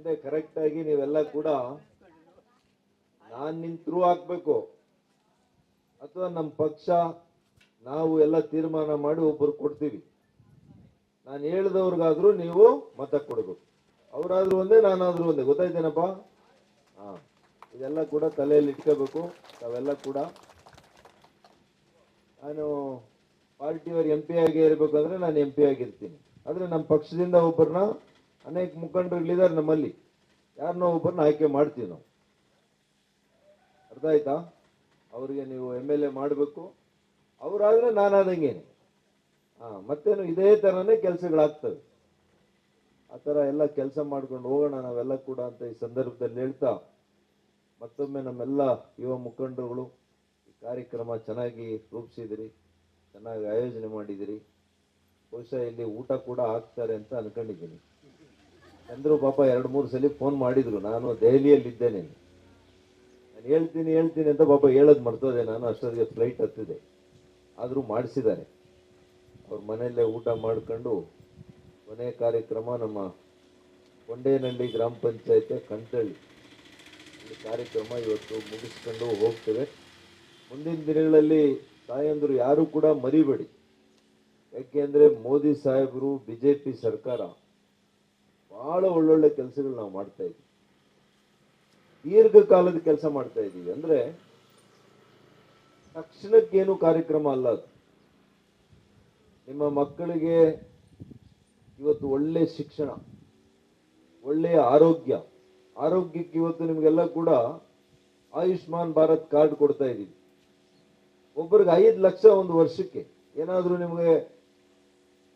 ಮುಂದೆ ಕರೆಕ್ಟ್ ಆಗಿ ನೀವೆಲ್ಲ ಕೂಡ ನಾನು ನಿನ್ ಥ್ರೂ ಹಾಕ್ಬೇಕು ಅಥವಾ ನಮ್ಮ ಪಕ್ಷ ನಾವು ಎಲ್ಲ ತೀರ್ಮಾನ ಮಾಡಿ ಒಬ್ಬರು ಕೊಡ್ತೀವಿ. ನಾನು ಹೇಳಿದವ್ರಿಗಾದ್ರೂ ನೀವು ಮತ ಕೊಡಬೇಕು. ಅವರಾದ್ರೂ ಒಂದೇ, ನಾನಾದ್ರೂ ಒಂದೇ. ಗೊತ್ತಾಯ್ತೇನಪ್ಪ? ಹಾ, ಇದೆಲ್ಲ ಕೂಡ ತಲೆಯಲ್ಲಿ ಇಟ್ಕೋಬೇಕು ತಾವೆಲ್ಲ ಕೂಡ. ನಾನು ಪಾರ್ಟಿಯವ್ರು MP ಆಗಿ ಇರಬೇಕಂದ್ರೆ ನಾನು MP ಆಗಿರ್ತೀನಿ. ಆದರೆ ನಮ್ಮ ಪಕ್ಷದಿಂದ ಒಬ್ಬರನ್ನ, ಅನೇಕ ಮುಖಂಡರುಗಳಿದ್ದಾರೆ ನಮ್ಮಲ್ಲಿ, ಯಾರನ್ನೋ ಒಬ್ಬರನ್ನ ಆಯ್ಕೆ ಮಾಡ್ತೀವಿ ನಾವು. ಅರ್ಥ ಆಯ್ತಾ? ಅವರಿಗೆ ನೀವು MLA ಮಾಡಬೇಕು. ಅವರಾದ್ರೆ ನಾನಾದಂಗೇನೆ. ಮತ್ತೇನು ಇದೇ ಥರನೇ ಕೆಲಸಗಳಾಗ್ತವೆ. ಆ ಥರ ಎಲ್ಲ ಕೆಲಸ ಮಾಡ್ಕೊಂಡು ಹೋಗೋಣ ನಾವೆಲ್ಲ ಕೂಡ ಅಂತ ಈ ಸಂದರ್ಭದಲ್ಲಿ ಹೇಳ್ತಾ, ಮತ್ತೊಮ್ಮೆ ನಮ್ಮೆಲ್ಲ ಯುವ ಮುಖಂಡರುಗಳು ಈ ಕಾರ್ಯಕ್ರಮ ಚೆನ್ನಾಗಿ ರೂಪಿಸಿದಿರಿ, ಚೆನ್ನಾಗಿ ಆಯೋಜನೆ ಮಾಡಿದಿರಿ. ಬಹುಶಃ ಇಲ್ಲಿ ಊಟ ಕೂಡ ಹಾಕ್ತಾರೆ ಅಂತ ಅನ್ಕೊಂಡಿದ್ದೀನಿ. ಚಂದ್ರು ಪಾಪ 2-3 ಸಲ ಫೋನ್ ಮಾಡಿದ್ರು, ನಾನು ದೆಹಲಿಯಲ್ಲಿದ್ದೇನೆ, ನಾನು ಹೇಳ್ತೀನಿ ಅಂತ ಪಾಪ ಹೇಳೋದು ಮರ್ತೋದೆ. ನಾನು ಅಷ್ಟೊತ್ತಿಗೆ ಫ್ಲೈಟ್ ಹತ್ತಿದೆ. ಆದರೂ ಮಾಡಿಸಿದ್ದಾರೆ. ಅವ್ರ ಮನೆಯಲ್ಲೇ ಊಟ ಮಾಡ್ಕೊಂಡು ಕೊನೆ ಕಾರ್ಯಕ್ರಮ ನಮ್ಮ ಕೊಂಡೇನಹಳ್ಳಿ ಗ್ರಾಮ ಪಂಚಾಯತ್ ಕಂಟಳ್ಳಿ ಈ ಕಾರ್ಯಕ್ರಮ ಇವತ್ತು ಮುಗಿಸ್ಕೊಂಡು ಹೋಗ್ತೇವೆ. ಮುಂದಿನ ದಿನಗಳಲ್ಲಿ ತಾಯಂದರು ಯಾರು ಕೂಡ ಮರಿಬೇಡಿ. ಯಾಕೆಂದರೆ ಮೋದಿ ಸಾಹೇಬರು, BJP ಸರ್ಕಾರ ಬಹಳ ಒಳ್ಳೊಳ್ಳೆ ಕೆಲಸಗಳು ನಾವು ಮಾಡ್ತಾ ಇದ್ದೀವಿ. ದೀರ್ಘಕಾಲದ ಕೆಲಸ ಮಾಡ್ತಾ ಇದ್ದೀವಿ. ಅಂದರೆ ತಕ್ಷಣಕ್ಕೇನು ಕಾರ್ಯಕ್ರಮ ಅಲ್ಲ ಅದು. ನಿಮ್ಮ ಮಕ್ಕಳಿಗೆ ಇವತ್ತು ಒಳ್ಳೆ ಶಿಕ್ಷಣ, ಒಳ್ಳೆಯ ಆರೋಗ್ಯಕ್ಕೆ ಇವತ್ತು ನಿಮಗೆಲ್ಲ ಕೂಡ ಆಯುಷ್ಮಾನ್ ಭಾರತ್ ಕಾರ್ಡ್ ಕೊಡ್ತಾ ಇದ್ದೀವಿ. ಒಬ್ಬರಿಗೆ 5 ಲಕ್ಷ ಒಂದು ವರ್ಷಕ್ಕೆ. ಏನಾದರೂ ನಿಮಗೆ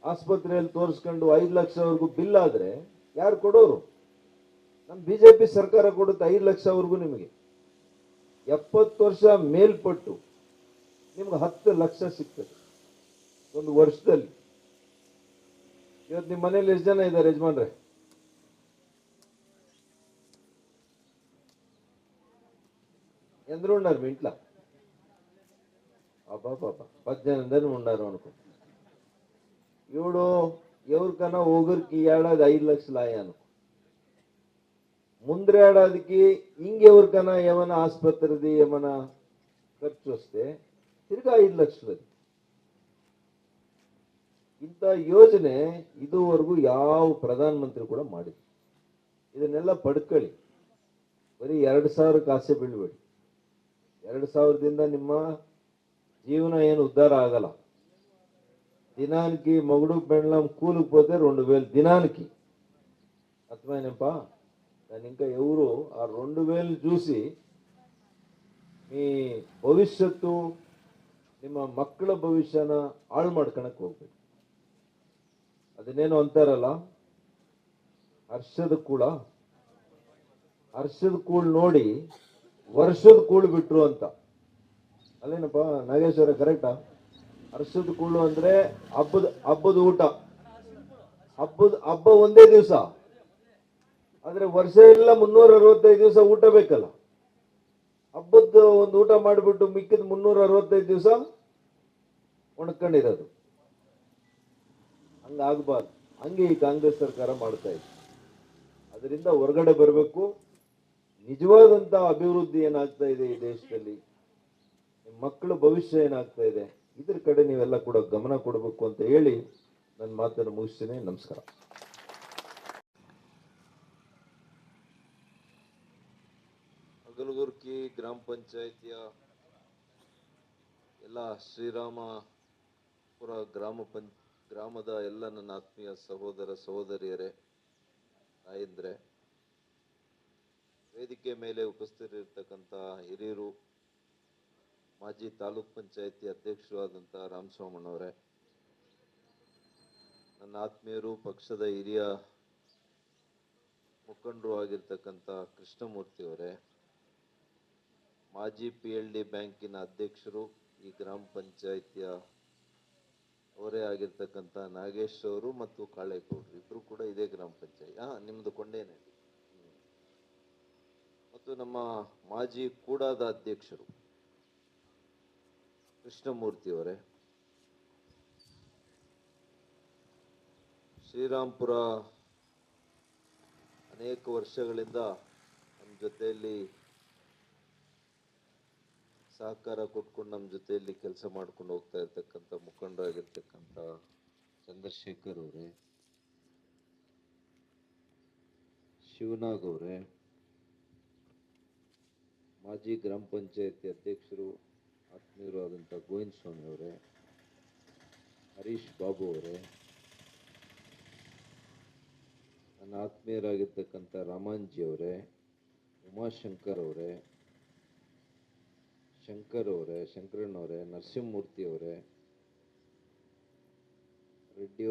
ಆಸ್ಪತ್ರೆಯಲ್ಲಿ ತೋರಿಸ್ಕೊಂಡು 5 ಲಕ್ಷವರೆಗೂ ಬಿಲ್ ಆದರೆ ಯಾರು ಕೊಡೋರು? ನಮ್ಮ BJP ಸರ್ಕಾರ ಕೊಡುತ್ತೆ 5 ಲಕ್ಷವರೆಗೂ. ನಿಮಗೆ 70 ವರ್ಷ ಮೇಲ್ಪಟ್ಟು ನಿಮ್ಗೆ 10 ಲಕ್ಷ ಸಿಗ್ತದೆ ಒಂದು ವರ್ಷದಲ್ಲಿ. ಇವತ್ತು ನಿಮ್ಮ ಮನೇಲಿ ಎಷ್ಟು ಜನ ಇದ್ದಾರೆ ಯಜಮಾನ್ರೆ? ಎಂದ್ರು మీ ఇంట్లో? అబ్బాబా 18 ఉన్నారు అనుకో. ఇప్పుడు ఎవరికైనా ఒకరికి ఏడాది 5 లక్షలు అయ్యాను, ముందర ఏడాదికి ఇంకెవరికైనా ఏమైనా ఆసుపత్రిది ఏమైనా ఖర్చు వస్తే తిరిగి 5 లక్షలు. ಇಂಥ ಯೋಜನೆ ಇದುವರೆಗೂ ಯಾವ ಪ್ರಧಾನಮಂತ್ರಿ ಕೂಡ ಮಾಡಿಲ್ಲ. ಇದನ್ನೆಲ್ಲ ಪಡ್ಕೊಳ್ಳಿ. ಬರೀ 2,000 ಆಸೆ ಬೀಳ್ಬೇಡಿ. 2,000ದಿಂದ ನಿಮ್ಮ ಜೀವನ ಏನು ಉದ್ಧಾರ ಆಗಲ್ಲ. దినానికి మొగుడు పెండ్లం కూలికి పోతే 2,000 దినానికి. అర్థమైనప్పా? దాని ఇంకా ఎవరు ఆ 2,000 చూసి మీ ಭವಿಷ್ಯತ್ತು, ನಿಮ್ಮ ಮಕ್ಕಳ ಭವಿಷ್ಯನ ಹಾಳು ಮಾಡ್ಕೊಳಕ್ಕೆ ಹೋಗ್ಬೇಕು. ಅದನ್ನೇನು ಅಂತಾರಲ್ಲ, ಹರ್ಷದ ಕೂಳು ನೋಡಿ ವರ್ಷದ ಕೂಳು ಬಿಟ್ರು ಅಂತ. ಅಲ್ಲೇನಪ್ಪ ನಾಗೇಶ್ವರ, ಕರೆಕ್ಟಾ? ಹರ್ಷದ ಕೂಳು ಅಂದ್ರೆ ಹಬ್ಬದ ಊಟ. ಹಬ್ಬ ಒಂದೇ ದಿವಸ, ಆದ್ರೆ ವರ್ಷ ಎಲ್ಲ 365 ದಿವಸ ಊಟ ಬೇಕಲ್ಲ. ಹಬ್ಬದ ಒಂದು ಊಟ ಮಾಡಿಬಿಟ್ಟು ಮಿಕ್ಕಿದ 365 ದಿವಸ ಒಣಕೊಂಡಿರೋದು. ಹಂಗಾಗಬಾರ್ದು. ಹಂಗೆ ಈ ಕಾಂಗ್ರೆಸ್ ಸರ್ಕಾರ ಮಾಡ್ತಾ ಇದೆ. ಅದರಿಂದ ಹೊರಗಡೆ ಬರಬೇಕು. ನಿಜವಾದಂತ ಅಭಿವೃದ್ಧಿ ಏನಾಗ್ತಾ ಇದೆ ಈ ದೇಶದಲ್ಲಿ, ಮಕ್ಕಳ ಭವಿಷ್ಯ ಏನಾಗ್ತಾ ಇದೆ, ಇದ್ರ ಕಡೆ ನೀವೆಲ್ಲ ಕೂಡ ಗಮನ ಕೊಡಬೇಕು ಅಂತ ಹೇಳಿ ನನ್ನ ಮಾತನ್ನು ಮುಗಿಸ್ತೀನಿ. ನಮಸ್ಕಾರ. ಅಗಲಗುರ್ಕಿ ಗ್ರಾಮ ಪಂಚಾಯಿತಿಯ ಎಲ್ಲ ಶ್ರೀರಾಮಪುರ ಗ್ರಾಮದ ಎಲ್ಲ ನನ್ನ ಆತ್ಮೀಯ ಸಹೋದರ ಸಹೋದರಿಯರೇ, ತಾಯಂದ್ರೆ, ವೇದಿಕೆ ಮೇಲೆ ಉಪಸ್ಥಿತರಿರ್ತಕ್ಕಂಥ ಹಿರಿಯರು, ಮಾಜಿ ತಾಲೂಕ್ ಪಂಚಾಯಿತಿ ಅಧ್ಯಕ್ಷರು ಆದಂಥ ರಾಮಸ್ವಾಮಣ್ಣವರೇ, ನನ್ನ ಆತ್ಮೀಯರು, ಪಕ್ಷದ ಹಿರಿಯ ಮುಖಂಡರು ಆಗಿರ್ತಕ್ಕಂಥ ಕೃಷ್ಣಮೂರ್ತಿಯವರೇ, ಮಾಜಿ PLD ಬ್ಯಾಂಕಿನ ಅಧ್ಯಕ್ಷರು, ಈ ಗ್ರಾಮ ಪಂಚಾಯಿತಿಯ ಅವರೇ ಆಗಿರ್ತಕ್ಕಂಥ ನಾಗೇಶ್ ಅವರು ಮತ್ತು ಕಾಳೇಗೌಡರು ಇಬ್ಬರು ಕೂಡ ಇದೇ ಗ್ರಾಮ ಪಂಚಾಯಿತಿ, ನಿಮ್ಮದು ಕೊಂಡೇನಹಳ್ಳಿ, ಮತ್ತು ನಮ್ಮ ಮಾಜಿ ಕೂಡಾದ ಅಧ್ಯಕ್ಷರು ಕೃಷ್ಣಮೂರ್ತಿಯವರೇ, ಶ್ರೀರಾಂಪುರ ಅನೇಕ ವರ್ಷಗಳಿಂದ ನಮ್ಮ ಜೊತೆಯಲ್ಲಿ ಸಹಕಾರ ಕೊಟ್ಕೊಂಡು ನಮ್ಮ ಜೊತೆಯಲ್ಲಿ ಕೆಲಸ ಮಾಡ್ಕೊಂಡು ಹೋಗ್ತಾ ಇರ್ತಕ್ಕಂಥ ಮುಖಂಡರಾಗಿರ್ತಕ್ಕಂಥ ಚಂದ್ರಶೇಖರ್ ಅವರೇ, ಶಿವನಾಗ್ ಅವರೇ, ಮಾಜಿ ಗ್ರಾಮ ಪಂಚಾಯತಿ ಅಧ್ಯಕ್ಷರು ಆತ್ಮೀಯರು ಆದಂಥ ಗೋವಿಂದ ಸ್ವಾಮಿ ಅವರೇ, ಹರೀಶ್ ಬಾಬು ಅವರೇ, ನನ್ನ ಆತ್ಮೀಯರಾಗಿರ್ತಕ್ಕಂಥ ರಾಮಾಂಜಿ ಅವರೇ, ಉಮಾಶಂಕರ್ ಅವರೇ, ಶಂಕರ್ ಅವರೇ, ಶಂಕರಣ್ಣವರೇ, ನರಸಿಂಹಮೂರ್ತಿ ಅವರೇ, ರೆಡ್ಡಿ